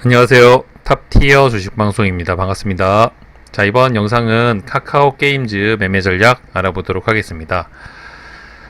안녕하세요. 탑티어 주식방송입니다. 반갑습니다. 자, 이번 영상은 카카오 게임즈 매매 전략 알아보도록 하겠습니다.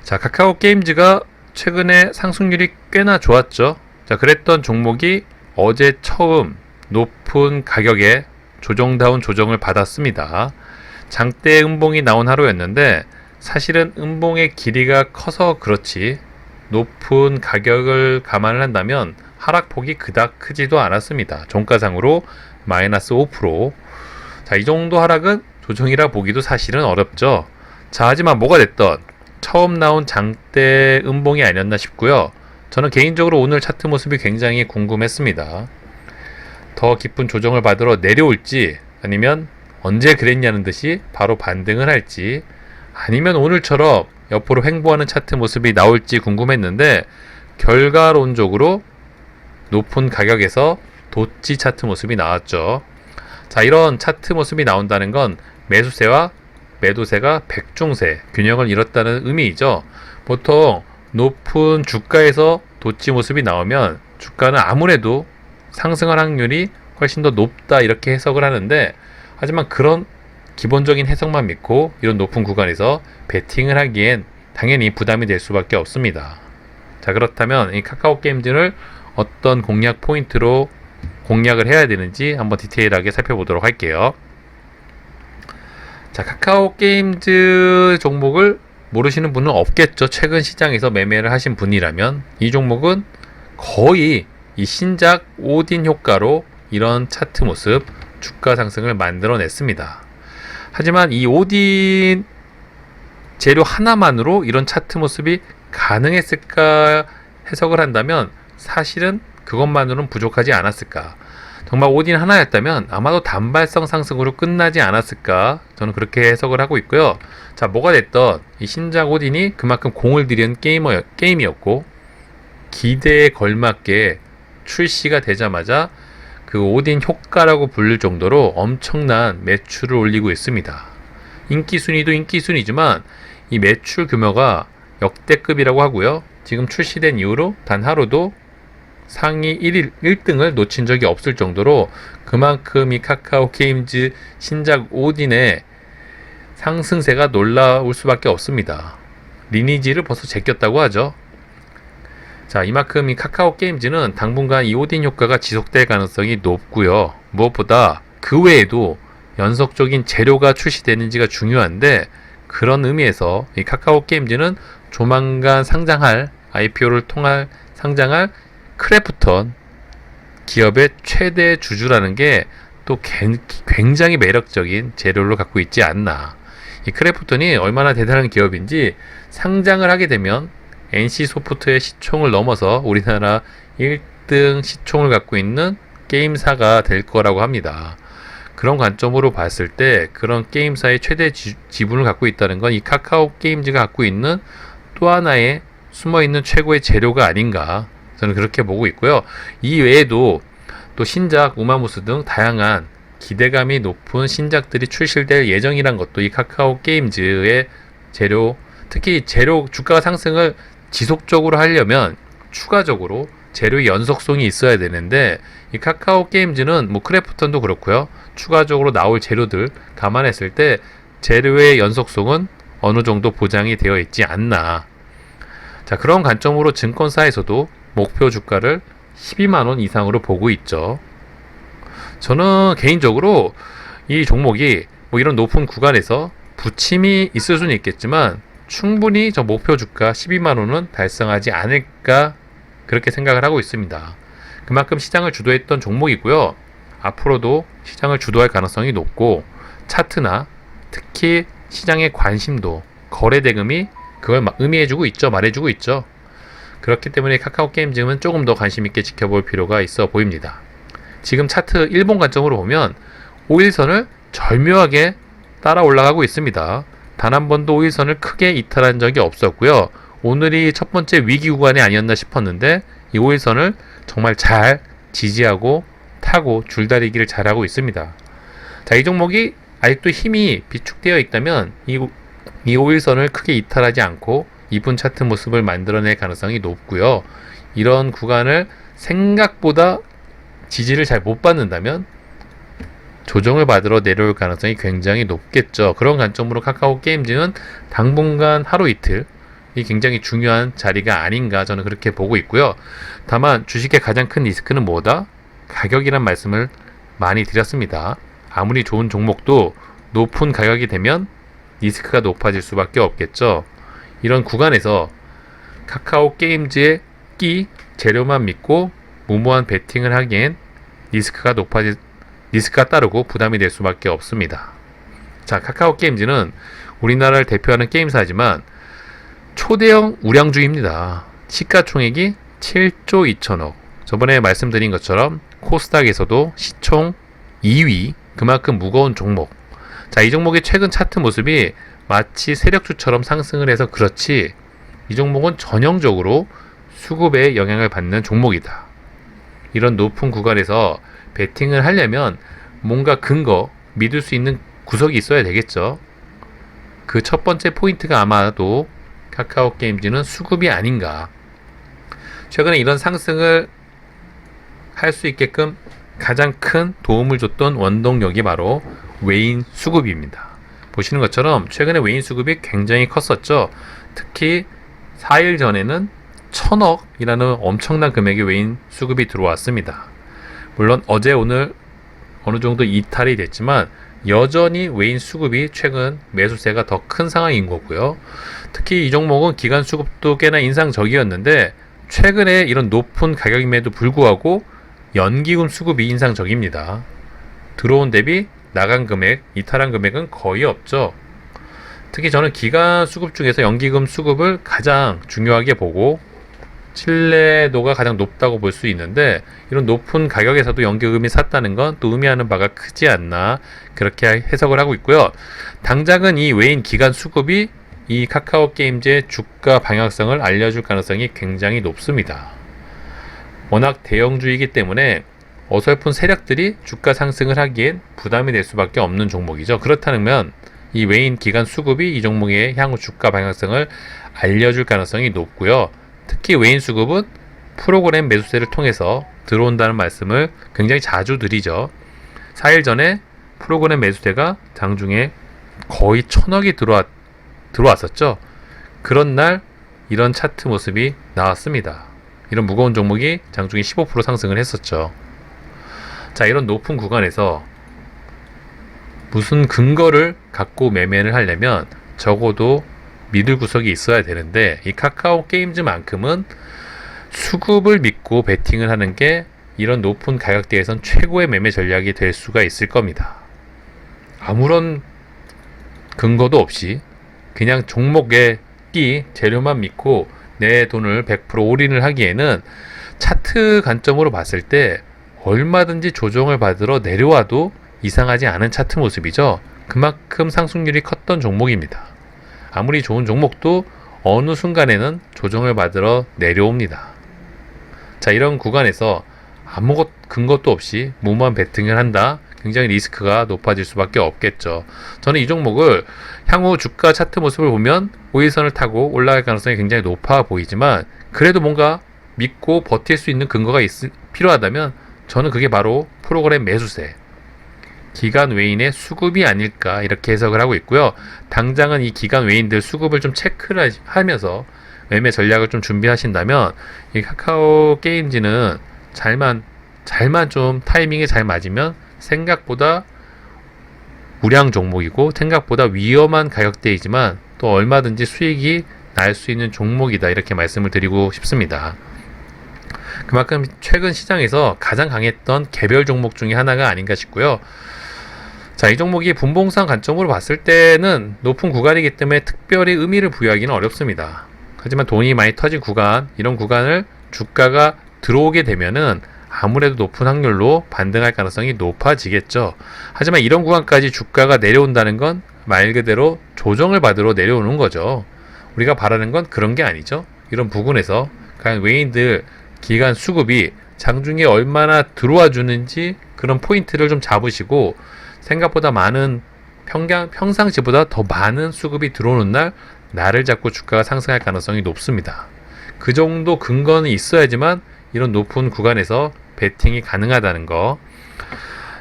자, 카카오 게임즈가 최근에 상승률이 꽤나 좋았죠. 자, 그랬던 종목이 어제 처음 높은 가격에 조정다운 조정을 받았습니다. 장대 음봉이 나온 하루였는데 사실은 음봉의 길이가 커서 그렇지 높은 가격을 감안을 한다면 하락폭이 그닥 크지도 않았습니다. 종가상으로 마이너스 5%. 자, 이 정도 하락은 조정이라 보기도 사실은 어렵죠. 자, 하지만 뭐가 됐던 처음 나온 장대 음봉이 아니었나 싶고요. 저는 개인적으로 오늘 차트 모습이 굉장히 궁금했습니다. 더 깊은 조정을 받으러 내려올지 아니면 언제 그랬냐는 듯이 바로 반등을 할지 아니면 오늘처럼 옆으로 횡보하는 차트 모습이 나올지 궁금했는데 결과론적으로 높은 가격에서 도치 차트 모습이 나왔죠. 자, 이런 차트 모습이 나온다는 건 매수세와 매도세가 백중세, 균형을 잃었다는 의미이죠. 보통 높은 주가에서 도치 모습이 나오면 주가는 아무래도 상승할 확률이 훨씬 더 높다 이렇게 해석을 하는데 하지만 그런 기본적인 해석만 믿고 이런 높은 구간에서 베팅을 하기엔 당연히 부담이 될 수밖에 없습니다. 자, 그렇다면 이 카카오 게임즈를 어떤 공략 포인트로 공략을 해야 되는지 한번 디테일하게 살펴보도록 할게요. 자, 카카오 게임즈 종목을 모르시는 분은 없겠죠. 최근 시장에서 매매를 하신 분이라면 이 종목은 거의 이 신작 오딘 효과로 이런 차트 모습, 주가 상승을 만들어냈습니다. 하지만 이 오딘 재료 하나만으로 이런 차트 모습이 가능했을까 해석을 한다면 사실은 그것만으로는 부족하지 않았을까. 정말 오딘 하나였다면 아마도 단발성 상승으로 끝나지 않았을까. 저는 그렇게 해석을 하고 있고요. 자, 뭐가 됐던 이 신작 오딘이 그만큼 공을 들인 게임이었고 기대에 걸맞게 출시가 되자마자 그 오딘 효과라고 불릴 정도로 엄청난 매출을 올리고 있습니다. 인기 순위도 인기 순위지만 이 매출 규모가 역대급이라고 하고요. 지금 출시된 이후로 단 하루도 상위 1등을 놓친 적이 없을 정도로 그만큼 이 카카오 게임즈 신작 오딘의 상승세가 놀라울 수밖에 없습니다. 리니지를 벌써 제꼈다고 하죠. 자, 이만큼 이 카카오 게임즈는 당분간 이 오딘 효과가 지속될 가능성이 높고요. 무엇보다 그 외에도 연속적인 재료가 출시되는지가 중요한데 그런 의미에서 이 카카오 게임즈는 조만간 상장할 IPO를 통할 상장할 크래프톤 기업의 최대 주주라는 게 또 굉장히 매력적인 재료를 갖고 있지 않나. 이 크래프톤이 얼마나 대단한 기업인지 상장을 하게 되면 NC소프트의 시총을 넘어서 우리나라 1등 시총을 갖고 있는 게임사가 될 거라고 합니다. 그런 관점으로 봤을 때 그런 게임사의 최대 지분을 갖고 있다는 건 이 카카오 게임즈가 갖고 있는 또 하나의 숨어있는 최고의 재료가 아닌가 저는 그렇게 보고 있고요. 이 외에도 또 신작, 우마무스 등 다양한 기대감이 높은 신작들이 출시될 예정이란 것도 이 카카오 게임즈의 재료, 특히 재료 주가 상승을 지속적으로 하려면 추가적으로 재료의 연속성이 있어야 되는데 이 카카오 게임즈는 뭐 크래프톤도 그렇고요. 추가적으로 나올 재료들 감안했을 때 재료의 연속성은 어느 정도 보장이 되어 있지 않나. 자, 그런 관점으로 증권사에서도 목표 주가를 12만원 이상으로 보고 있죠. 저는 개인적으로 이 종목이 뭐 이런 높은 구간에서 부침이 있을 수는 있겠지만 충분히 저 목표 주가 12만원은 달성하지 않을까 그렇게 생각을 하고 있습니다. 그만큼 시장을 주도했던 종목이고요. 앞으로도 시장을 주도할 가능성이 높고 차트나 특히 시장의 관심도 거래 대금이 그걸 의미해주고 있죠. 말해주고 있죠. 그렇기 때문에 카카오 게임즈는 조금 더 관심 있게 지켜볼 필요가 있어 보입니다. 지금 차트 일본 관점으로 보면 5일선을 절묘하게 따라 올라가고 있습니다. 단 한 번도 5일선을 크게 이탈한 적이 없었고요. 오늘이 첫 번째 위기 구간이 아니었나 싶었는데 이 5일선을 정말 잘 지지하고 타고 줄다리기를 잘하고 있습니다. 자, 이 종목이 아직도 힘이 비축되어 있다면 이 5일선을 크게 이탈하지 않고 이분 차트 모습을 만들어낼 가능성이 높고요. 이런 구간을 생각보다 지지를 잘 못 받는다면 조정을 받으러 내려올 가능성이 굉장히 높겠죠. 그런 관점으로 카카오 게임즈는 당분간 하루 이틀 이 굉장히 중요한 자리가 아닌가 저는 그렇게 보고 있고요. 다만 주식의 가장 큰 리스크는 뭐다? 가격이란 말씀을 많이 드렸습니다. 아무리 좋은 종목도 높은 가격이 되면 리스크가 높아질 수밖에 없겠죠. 이런 구간에서 카카오 게임즈의 재료만 믿고 무모한 베팅을 하기엔 리스크가 따르고 부담이 될 수밖에 없습니다. 자, 카카오 게임즈는 우리나라를 대표하는 게임사지만 초대형 우량주입니다. 시가총액이 7조 2천억. 저번에 말씀드린 것처럼 코스닥에서도 시총 2위, 그만큼 무거운 종목. 자, 이 종목의 최근 차트 모습이 마치 세력주처럼 상승을 해서 그렇지, 이 종목은 전형적으로 수급에 영향을 받는 종목이다. 이런 높은 구간에서 베팅을 하려면 뭔가 근거, 믿을 수 있는 구석이 있어야 되겠죠. 그 첫 번째 포인트가 아마도 카카오 게임즈는 수급이 아닌가. 최근에 이런 상승을 할 수 있게끔 가장 큰 도움을 줬던 원동력이 바로 외인 수급입니다. 보시는 것처럼 최근에 외인 수급이 굉장히 컸었죠. 특히 4일 전에는 1000억이라는 엄청난 금액의 외인 수급이 들어왔습니다. 물론 어제 오늘 어느 정도 이탈이 됐지만 여전히 외인 수급이 최근 매수세가 더 큰 상황인 거고요. 특히 이 종목은 기관 수급도 꽤나 인상적이었는데 최근에 이런 높은 가격임에도 불구하고 연기금 수급이 인상적입니다. 들어온 대비 나간 금액, 이탈한 금액은 거의 없죠. 특히 저는 기관 수급 중에서 연기금 수급을 가장 중요하게 보고 신뢰도가 가장 높다고 볼 수 있는데, 이런 높은 가격에서도 연기금이 샀다는 건 또 의미하는 바가 크지 않나 그렇게 해석을 하고 있고요. 당장은 이 외인 기관 수급이 이 카카오 게임즈의 주가 방향성을 알려줄 가능성이 굉장히 높습니다. 워낙 대형주이기 때문에 어설픈 세력들이 주가 상승을 하기엔 부담이 될 수밖에 없는 종목이죠. 그렇다면 이 외인 기관 수급이 이 종목의 향후 주가 방향성을 알려줄 가능성이 높고요. 특히 외인 수급은 프로그램 매수세를 통해서 들어온다는 말씀을 굉장히 자주 드리죠. 4일 전에 프로그램 매수세가 장중에 거의 1000억이 들어왔었죠. 그런 날 이런 차트 모습이 나왔습니다. 이런 무거운 종목이 장중에 15% 상승을 했었죠. 자, 이런 높은 구간에서 무슨 근거를 갖고 매매를 하려면 적어도 믿을 구석이 있어야 되는데, 이 카카오 게임즈만큼은 수급을 믿고 베팅을 하는 게 이런 높은 가격대에선 최고의 매매 전략이 될 수가 있을 겁니다. 아무런 근거도 없이 그냥 종목의 재료만 믿고 내 돈을 100% 올인을 하기에는 차트 관점으로 봤을 때 얼마든지 조정을 받으러 내려와도 이상하지 않은 차트 모습이죠. 그만큼 상승률이 컸던 종목입니다. 아무리 좋은 종목도 어느 순간에는 조정을 받으러 내려옵니다. 자, 이런 구간에서 아무것 근거도 없이 무모한 베팅을 한다? 굉장히 리스크가 높아질 수밖에 없겠죠. 저는 이 종목을 향후 주가 차트 모습을 보면 5일선을 타고 올라갈 가능성이 굉장히 높아 보이지만, 그래도 뭔가 믿고 버틸 수 있는 근거가 필요하다면 저는 그게 바로 프로그램 매수세, 기관 외인의 수급이 아닐까 이렇게 해석을 하고 있고요. 당장은 이 기관 외인들 수급을 좀 체크를 하면서 매매 전략을 좀 준비하신다면 이 카카오 게임즈는 잘만 좀 타이밍에 잘 맞으면 생각보다 우량 종목이고 생각보다 위험한 가격대이지만 또 얼마든지 수익이 날 수 있는 종목이다, 이렇게 말씀을 드리고 싶습니다. 그만큼 최근 시장에서 가장 강했던 개별 종목 중에 하나가 아닌가 싶고요. 자, 이 종목이 분봉상 관점으로 봤을 때는 높은 구간이기 때문에 특별히 의미를 부여하기는 어렵습니다. 하지만 돈이 많이 터진 구간, 이런 구간을 주가가 들어오게 되면은 아무래도 높은 확률로 반등할 가능성이 높아지겠죠. 하지만 이런 구간까지 주가가 내려온다는 건 말 그대로 조정을 받으러 내려오는 거죠. 우리가 바라는 건 그런 게 아니죠. 이런 부분에서 과연 외인들 기관 수급이 장중에 얼마나 들어와 주는지 그런 포인트를 좀 잡으시고, 생각보다 많은 평상시보다 더 많은 수급이 들어오는 날을 잡고 주가가 상승할 가능성이 높습니다. 그 정도 근거는 있어야지만 이런 높은 구간에서 베팅이 가능하다는 거.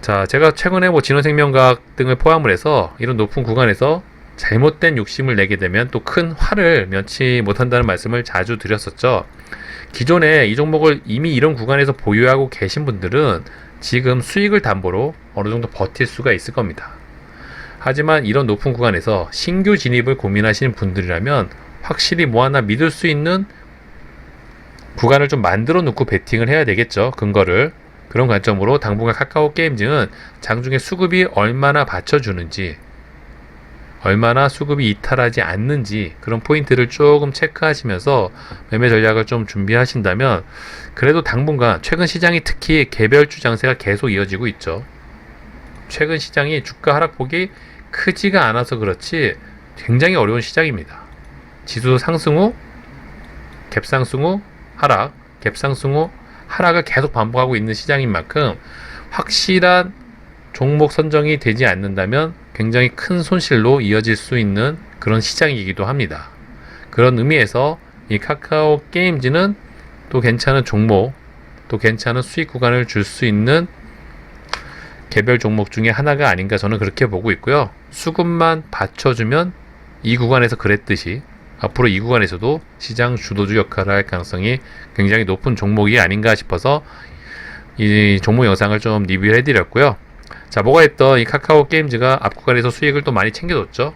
자, 제가 최근에 진원생명과학 등을 포함을 해서 이런 높은 구간에서 잘못된 욕심을 내게 되면 또 큰 화를 면치 못한다는 말씀을 자주 드렸었죠. 기존에 이 종목을 이미 이런 구간에서 보유하고 계신 분들은 지금 수익을 담보로 어느 정도 버틸 수가 있을 겁니다. 하지만 이런 높은 구간에서 신규 진입을 고민하시는 분들이라면 확실히 뭐 하나 믿을 수 있는 구간을 좀 만들어 놓고 베팅을 해야 되겠죠. 근거를. 그런 관점으로 당분간 카카오 게임즈는 장중에 수급이 얼마나 받쳐주는지, 얼마나 수급이 이탈하지 않는지 그런 포인트를 조금 체크하시면서 매매 전략을 좀 준비하신다면 그래도 당분간 최근 시장이 특히 개별주 장세가 계속 이어지고 있죠. 최근 시장이 주가 하락폭이 크지가 않아서 그렇지 굉장히 어려운 시장입니다. 지수 상승 후 갭상승 후 하락, 갭상승 후 하락을 계속 반복하고 있는 시장인 만큼 확실한 종목 선정이 되지 않는다면 굉장히 큰 손실로 이어질 수 있는 그런 시장이기도 합니다. 그런 의미에서 이 카카오 게임즈는 또 괜찮은 종목, 또 괜찮은 수익 구간을 줄 수 있는 개별 종목 중에 하나가 아닌가 저는 그렇게 보고 있고요. 수급만 받쳐주면 이 구간에서 그랬듯이 앞으로 이 구간에서도 시장 주도주 역할을 할 가능성이 굉장히 높은 종목이 아닌가 싶어서 이 종목 영상을 좀 리뷰해 드렸고요. 자, 뭐가 했던 이 카카오 게임즈가 앞 구간에서 수익을 또 많이 챙겨줬죠.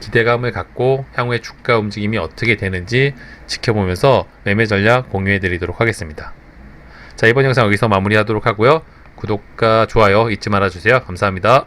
기대감을 갖고 향후에 주가 움직임이 어떻게 되는지 지켜보면서 매매 전략 공유해 드리도록 하겠습니다. 자, 이번 영상 여기서 마무리하도록 하고요. 구독과 좋아요 잊지 말아주세요. 감사합니다.